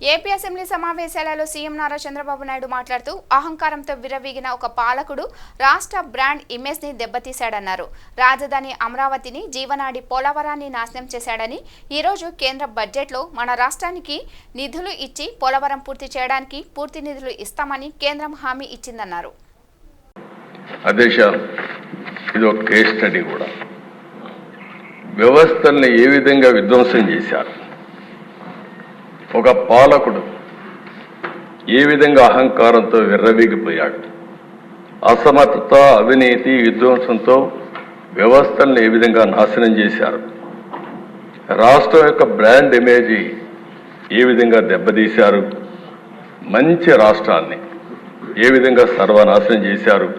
AP assembly సమావేశాలలో CM Nara Chandrababu Naidu మాట్లాడుతూ అహంకారంతో విర్రవీగిన ఒక పాలకుడు రాష్ట్ర బ్రాండ్ ఇమేజ్ ని దెబ్బతీశాడన్నారు. రాజధాని అమరావతిని జీవనాడి పోలవరాన్ని నాశనం చేశాడని, ఈ రోజు కేంద్ర బడ్జెట్లో మన రాష్ట్రానికి నిధులు ఇచ్చి పోలవరం పూర్తి చేయడానికి పూర్తి నిధులు ఇస్తామని కేంద్రం హామీ ఇచ్చిందన్నారు. ఇది ఒక కేస్ స్టడీ కూడా. వ్యవస్థల్ని ఏ విధంగా విధ్వంసం చేశారు, ఒక పాలకుడు ఏ విధంగా అహంకారంతో విర్రవీగిపోయాడు, అసమర్థత, అవినీతి, విధ్వంసంతో వ్యవస్థల్ని ఏ విధంగా నాశనం చేశారు, రాష్ట్రం యొక్క బ్రాండ్ ఇమేజ్ ఏ విధంగా దెబ్బతీశారు, మంచి రాష్ట్రాన్ని ఏ విధంగా సర్వనాశనం చేశారు,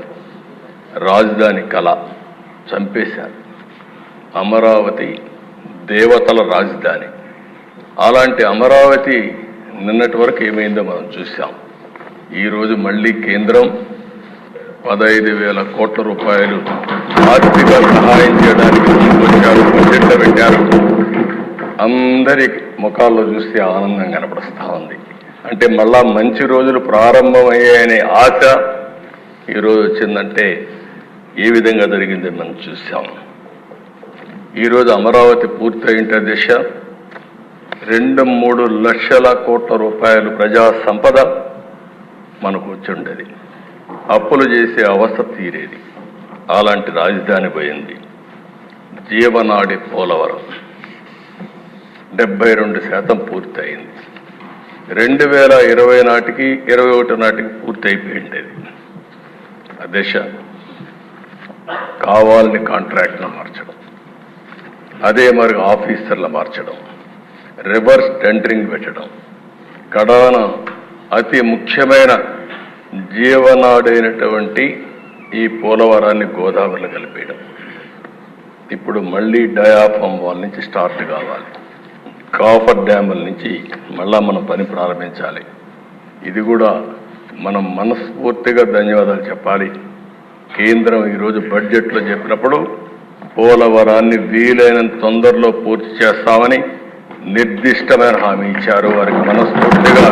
రాజధాని కళ చంపేశారు. అమరావతి దేవతల రాజధాని. అలాంటి అమరావతి నిన్నటి వరకు ఏమైందో మనం చూసాం. ఈరోజు మళ్ళీ కేంద్రం 15,000 కోట్ల రూపాయలు ఆర్థిక సహాయం చేయడానికి వచ్చారు, బడ్జెట్లో పెట్టారు. అందరి ముఖాల్లో చూస్తే ఆనందం కనపడుస్తూ ఉంది. అంటే మళ్ళా మంచి రోజులు ప్రారంభమయ్యాయనే ఆశ ఈరోజు వచ్చిందంటే ఏ విధంగా జరిగింది మనం చూసాం. ఈరోజు అమరావతి పూర్తయింటే దిశ 2-3 లక్షల కోట్ల రూపాయలు ప్రజా సంపద మనకు వచ్చుండేది. అప్పులు చేసే అవస్థ తీరేది. అలాంటి రాజధాని పోయింది. జీవనాడి పోలవరం 72% పూర్తయింది. 2020 నాటికి 21 నాటికి పూర్తి అయిపోయిండేది. ఆ దిశ కావాలని కాంట్రాక్ట్ను మార్చడం, అదే మరి ఆఫీసర్లు మార్చడం, రివర్స్ టెండరింగ్ పెట్టడం, కడాన అతి ముఖ్యమైన జీవనాడైనటువంటి ఈ పోలవరాన్ని గోదావరిలో కలిపేయడం. ఇప్పుడు మళ్ళీ డయాఫామ్ వాల్ నుంచి స్టార్ట్ కావాలి. కాఫర్ డ్యాముల నుంచి మళ్ళా మనం పని ప్రారంభించాలి. ఇది కూడా మనం మనస్ఫూర్తిగా ధన్యవాదాలు చెప్పాలి. కేంద్రం ఈరోజు బడ్జెట్లో చెప్పినప్పుడు పోలవరాన్ని వీలైనంత తొందరలో పూర్తి చేస్తామని నిర్దిష్టమైన హామీ ఇచ్చారు. వారికి మనస్ఫూర్తిగా